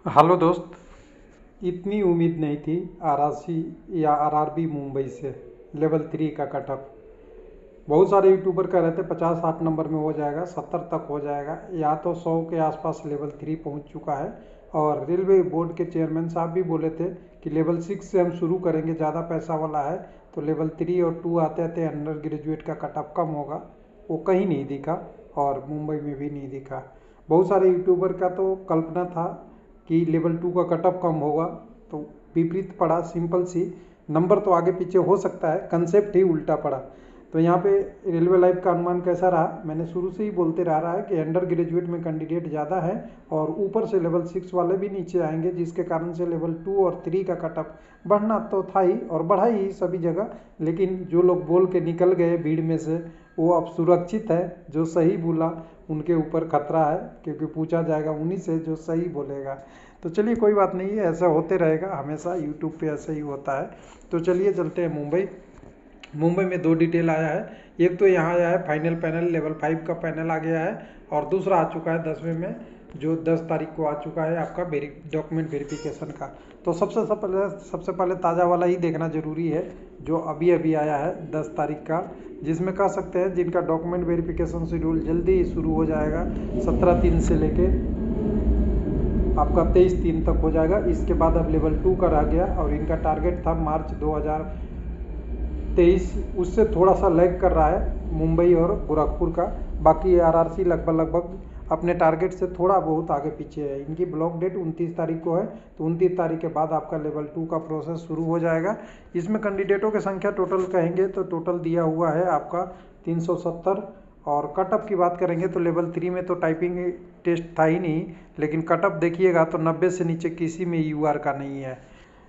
Hello दोस्त। इतनी उम्मीद नहीं थी आरआरसी या आरआरबी मुंबई से लेवल 3 का कट ऑफ। बहुत सारे यूट्यूबर कह रहे थे 50-60 नंबर में हो जाएगा, 70 तक हो जाएगा, या तो 100 के आसपास लेवल 3 पहुंच चुका है। और रेलवे बोर्ड के चेयरमैन साहब भी बोले थे कि लेवल 6 से हम शुरू करेंगे, ज़्यादा पैसा वाला है तो लेवल 3 और 2 आते आते अंडर ग्रेजुएट का कट ऑफ कम होगा। वो कहीं नहीं दिखा और मुंबई में भी नहीं दिखा। बहुत सारे यूट्यूबर का तो कल्पना था कि लेवल 2 का कट ऑफ कम होगा, तो विपरीत पड़ा। सिंपल सी नंबर तो आगे पीछे हो सकता है, कंसेप्ट ही उल्टा पड़ा। तो यहाँ पे रेलवे लाइफ का अनुमान कैसा रहा, मैंने शुरू से ही बोलते रहा है कि अंडर ग्रेजुएट में कैंडिडेट ज़्यादा है और ऊपर से लेवल 6 वाले भी नीचे आएंगे, जिसके कारण से लेवल 2 और 3 का कट ऑफ बढ़ना तो था ही और बढ़ा ही सभी जगह। लेकिन जो लोग बोल के निकल गए भीड़ में से वो अब सुरक्षित है। जो सही बोला उनके ऊपर खतरा है, क्योंकि पूछा जाएगा उन्हीं से जो सही बोलेगा। तो चलिए कोई बात नहीं है, ऐसा होते रहेगा, हमेशा यूट्यूब पे ऐसा ही होता है। तो चलिए चलते हैं मुंबई। मुंबई में दो डिटेल आया है। एक तो यहाँ आया है फाइनल पैनल, लेवल 5 का पैनल आ गया है, और दूसरा आ चुका है 10वें में, जो 10 तारीख को आ चुका है आपका डॉक्यूमेंट वेरिफिकेशन का। तो सबसे पहले ताज़ा वाला ही देखना ज़रूरी है, जो अभी अभी आया है 10 तारीख का, जिसमें कह सकते हैं जिनका डॉक्यूमेंट वेरिफिकेशन शेड्यूल जल्दी ही शुरू हो जाएगा। 17/3 से लेके आपका 23/3 तक हो जाएगा। इसके बाद अब लेवल 2 का रह गया, और इनका टारगेट था मार्च 2023, उससे थोड़ा सा लैग कर रहा है मुंबई और गोरखपुर का। बाकी आरआरसी लगभग अपने टारगेट से थोड़ा बहुत आगे पीछे है। इनकी ब्लॉक डेट 29 तारीख को है, तो 29 तारीख के बाद आपका लेवल 2 का प्रोसेस शुरू हो जाएगा। इसमें कैंडिडेटों की संख्या टोटल कहेंगे तो टोटल दिया हुआ है आपका 370। और कटअप की बात करेंगे तो लेवल 3 में तो टाइपिंग टेस्ट था ही नहीं, लेकिन कटअप देखिएगा तो 90 से नीचे किसी में यूआर का नहीं है।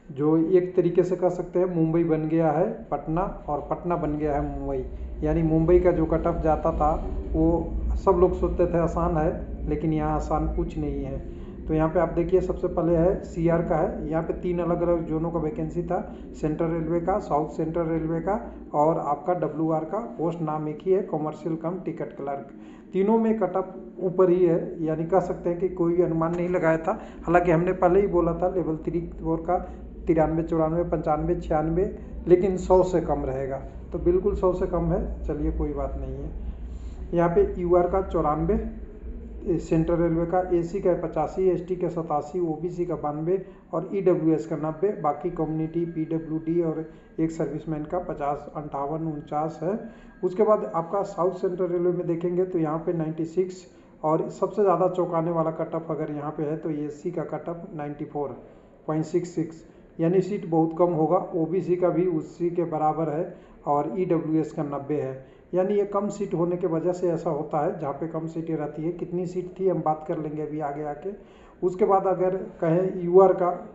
जो एक तरीके से कह सकते हैं मुंबई बन गया है पटना, और पटना बन गया है मुंबई। यानी मुंबई का जो कटअप जाता था वो सब लोग सोचते थे आसान है, लेकिन यहाँ आसान कुछ नहीं है। तो यहाँ पे आप देखिए सबसे पहले है सीआर का है। यहाँ पे 3 अलग अलग जोनों का वैकेंसी था, सेंट्रल रेलवे का, साउथ सेंट्रल रेलवे का, और आपका डब्ल्यूआर का। पोस्ट नाम एक ही है, कॉमर्शियल कम टिकट क्लर्क। तीनों में कटअप ऊपर ही है, यानी कह सकते हैं कि कोई अनुमान नहीं लगाया था। हालांकि हमने पहले ही बोला था लेवल 3 का 93, 94, 95, 96, लेकिन 100 से कम रहेगा। तो बिल्कुल 100 से कम है, चलिए कोई बात नहीं है। यहाँ पे यूआर का 94, सेंट्रल रेलवे का, एसी का 85, एसटी का 87, ओबीसी का 92 और ईडब्ल्यूएस का 90। बाकी कम्युनिटी, पीडब्ल्यूडी और एक सर्विसमैन का 50, 58, 49 है। उसके बाद आपका साउथ सेंट्रल रेलवे में देखेंगे तो यहाँ पे 96, और सबसे ज़्यादा चौंकाने वाला कटअप अगर यहाँ पे है तो एसी का कटअप 94.66, यानी सीट बहुत कम होगा। ओबीसी का भी उसी के बराबर है, और ईडब्ल्यूएस का 90 है। यानी ये कम सीट होने के वजह से ऐसा होता है। जहाँ पे कम सीटें रहती है, कितनी सीट थी हम बात कर लेंगे अभी आगे आके। उसके बाद अगर कहें यूआर का,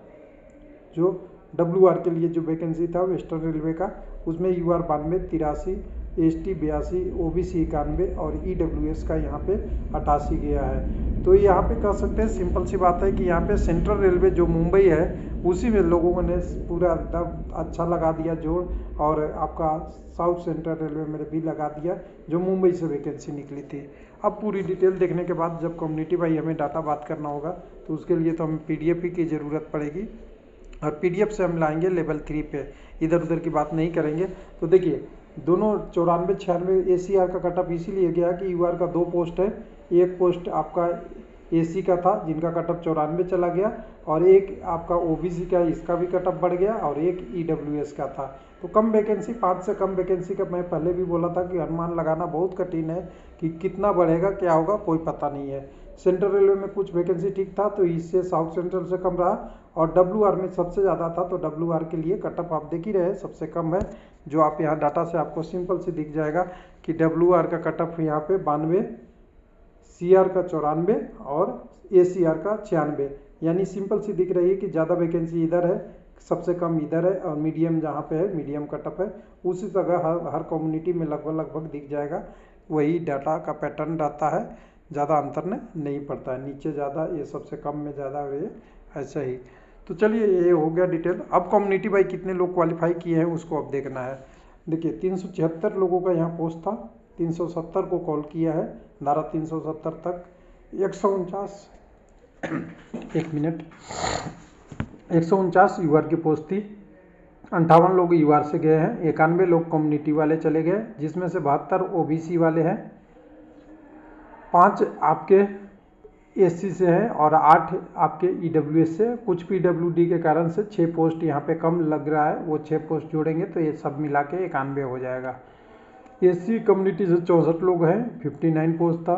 जो डब्ल्यूआर के लिए जो वैकेंसी था वेस्टर्न रेलवे का, उसमें यूआर 92, 83, एसटी 82, ओबीसी 91 और ईडब्ल्यूएस का यहाँ पे 88 गया है। तो यहाँ पे कह सकते हैं सिंपल सी बात है कि यहाँ पे सेंट्रल रेलवे जो मुंबई है उसी में लोगों ने पूरा एकदम अच्छा लगा दिया जोड़, और आपका साउथ सेंट्रल रेलवे में भी लगा दिया जो मुंबई से वैकेंसी निकली थी। अब पूरी डिटेल देखने के बाद जब कम्युनिटी वाइज हमें डाटा बात करना होगा तो उसके लिए तो हमें पीडीएफ की ज़रूरत पड़ेगी, और पीडीएफ से हम लाएंगे लेवल 3 पे, इधर उधर की बात नहीं करेंगे। तो देखिए दोनों 94, 96 एसीआर का कटअप इसीलिए गया कि यूआर का 2 पोस्ट है। एक पोस्ट आपका एसी का था जिनका कटअप 94 चला गया, और एक आपका ओबीसी का, इसका भी कटअप बढ़ गया, और एक ईडब्ल्यूएस का था। तो कम वैकेंसी, 5 से कम वैकेंसी का मैं पहले भी बोला था कि अनुमान लगाना बहुत कठिन है कि कितना बढ़ेगा क्या होगा, कोई पता नहीं है। सेंट्रल रेलवे में कुछ वैकेंसी ठीक था तो इससे साउथ सेंट्रल से कम रहा, और डब्ल्यूआर में सबसे ज़्यादा था। तो डब्ल्यूआर के लिए कटअप आप देख ही रहे सबसे कम है, जो आप यहाँ डाटा से आपको सिंपल से दिख जाएगा कि डब्ल्यूआर का कटअप यहाँ पे 92, सीआर का 94 और एसीआर का 96। यानी सिंपल सी दिख रही है कि ज़्यादा वैकेंसी इधर है, सबसे कम इधर है, और मीडियम जहाँ पे है मीडियम कटअप है। उसी तरह हर कम्युनिटी में लगभग दिख जाएगा, वही डाटा का पैटर्न रहता है, ज़्यादा अंतर नहीं पड़ता है, नीचे ज़्यादा, ये सबसे कम में ज़्यादा, ये ऐसा ही। तो चलिए ये हो गया डिटेल। अब कम्युनिटी बाई कितने लोग क्वालिफाई किए हैं उसको अब देखना है। देखिए 376 लोगों का यहाँ पोस्ट था, 370 को कॉल किया है, धारा 370 तक 149 एक मिनट। 149 यूआर की पोस्ट थी, 58 लोग यूआर से गए हैं, 91 लोग कम्युनिटी वाले चले गए, जिसमें से 72 ओबीसी वाले हैं, 5 आपके एससी से हैं और 8 आपके ईडब्ल्यूएस से। कुछ पीडब्ल्यूडी के कारण से 6 पोस्ट यहाँ पे कम लग रहा है, वो 6 पोस्ट जोड़ेंगे तो ये सब मिला के 91 हो जाएगा। एससी कम्युनिटी से 64 लोग हैं, 59 पोस्ट था,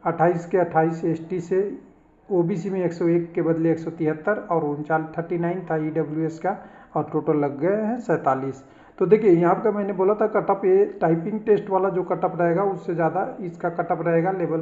28 के 28 एसटी से, ओबीसी में 101 के बदले 173 और 39 था ईडब्ल्यूएस का, और टोटल लग गए हैं 47। तो देखिए यहाँ का मैंने बोला था कटअप, ये टाइपिंग टेस्ट वाला जो कटअप रहेगा उससे ज़्यादा इसका कटअप रहेगा लेवल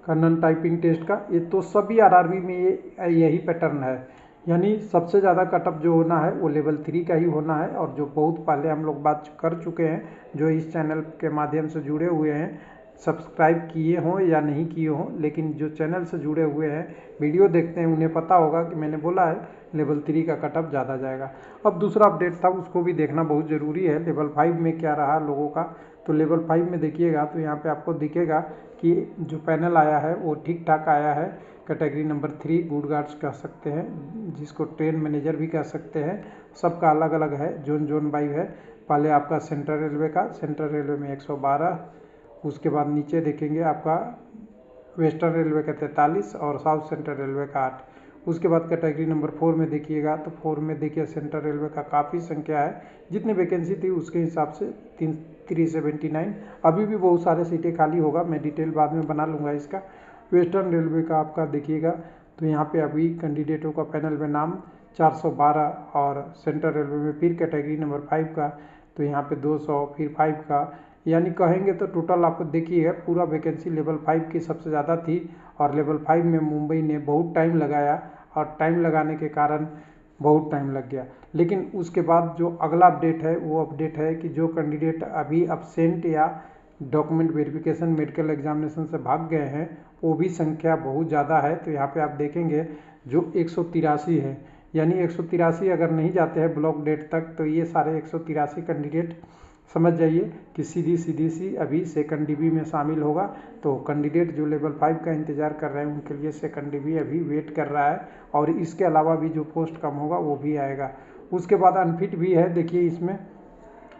का नॉन टाइपिंग टेस्ट का। ये तो सभी आरआरबी में यही पैटर्न है, यानी सबसे ज़्यादा कटअप जो होना है वो लेवल 3 का ही होना है। और जो बहुत पहले हम लोग बात कर चुके हैं, जो इस चैनल के माध्यम से जुड़े हुए हैं, सब्सक्राइब किए हों या नहीं किए हों, लेकिन जो चैनल से जुड़े हुए हैं, वीडियो देखते हैं, उन्हें पता होगा कि मैंने बोला है लेवल 3 का कटअप ज़्यादा जाएगा। अब दूसरा अपडेट था, उसको भी देखना बहुत ज़रूरी है, लेवल 5 में क्या रहा लोगों का। तो लेवल 5 में देखिएगा तो यहाँ पे आपको दिखेगा कि जो पैनल आया है वो ठीक ठाक आया है। कैटेगरी नंबर 3 गुड गार्ड्स कह सकते हैं, जिसको ट्रेन मैनेजर भी कह सकते हैं, सबका अलग अलग है, जोन वाइज है। पहले आपका सेंट्रल रेलवे का, सेंट्रल रेलवे में 112, उसके बाद नीचे देखेंगे आपका वेस्टर्न रेलवे का 43 और साउथ सेंट्रल रेलवे का 8। उसके बाद कैटेगरी नंबर 4 में देखिएगा तो 4 में देखिए सेंट्रल रेलवे का काफ़ी संख्या है, जितनी वैकेंसी थी उसके हिसाब से 379। अभी भी बहुत सारे सीटें खाली होगा, मैं डिटेल बाद में बना लूँगा इसका। वेस्टर्न रेलवे का आपका देखिएगा तो यहाँ पे अभी कैंडिडेटों का पैनल में नाम 412, और सेंट्रल रेलवे में फिर कैटेगरी नंबर 5 का तो यहाँ पे 200, फिर 5 का, यानी कहेंगे तो टोटल आपको देखिए पूरा वैकेंसी लेवल 5 की सबसे ज़्यादा थी। और लेवल 5 में मुंबई ने बहुत टाइम लगाया, और टाइम लगाने के कारण बहुत टाइम लग गया। लेकिन उसके बाद जो अगला अपडेट है वो अपडेट है कि जो कैंडिडेट अभी अब्सेंट या डॉक्यूमेंट वेरिफिकेशन मेडिकल एग्जामिनेशन से भाग गए हैं, वो भी संख्या बहुत ज़्यादा है। तो यहाँ पे आप देखेंगे जो 183 है, यानी 183 अगर नहीं जाते हैं ब्लॉक डेट तक, तो ये सारे 183 कैंडिडेट समझ जाइए कि सीधी सी अभी सेकंड डीबी में शामिल होगा। तो कैंडिडेट जो लेवल 5 का इंतज़ार कर रहे हैं उनके लिए सेकंड डीबी अभी वेट कर रहा है, और इसके अलावा भी जो पोस्ट कम होगा वो भी आएगा। उसके बाद अनफिट भी है, देखिए इसमें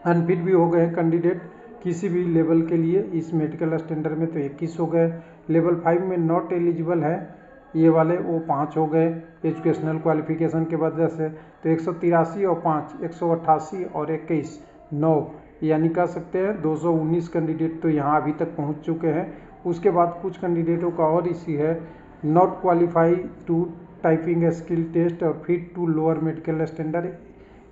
अनफिट भी हो गए कैंडिडेट किसी भी लेवल के लिए इस मेडिकल स्टैंडर्ड में, तो 21 हो गए। लेवल 5 में नॉट एलिजिबल है ये वाले, वो 5 हो गए एजुकेशनल क्वालिफिकेशन के वजह से। तो 183 और 5, 188 और 21, 9, यानी कह सकते हैं 219 कैंडिडेट तो यहाँ अभी तक पहुँच चुके हैं। उसके बाद कुछ कैंडिडेटों का और इसी है, not qualify to typing skill test और fit to lower medical standard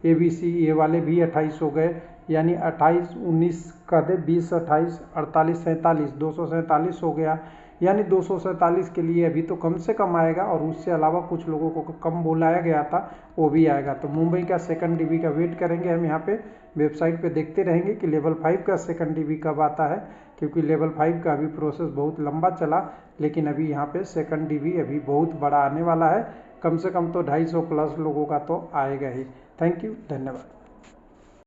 ABC, ये वाले भी 28 हो गए, यानी 28, 19 का दे 20, 28, 48, 47, 247 हो गया। यानी 247 के लिए अभी तो कम से कम आएगा, और उससे अलावा कुछ लोगों को कम बुलाया गया था वो भी आएगा। तो मुंबई का सेकंड डीबी का वेट करेंगे हम, यहाँ पे वेबसाइट पे देखते रहेंगे कि लेवल 5 का सेकंड डीबी कब आता है, क्योंकि लेवल 5 का अभी प्रोसेस बहुत लंबा चला, लेकिन अभी यहाँ पे सेकंड डीबी अभी बहुत बड़ा आने वाला है। कम से कम तो 250 प्लस लोगों का तो आएगा ही। थैंक यू, धन्यवाद।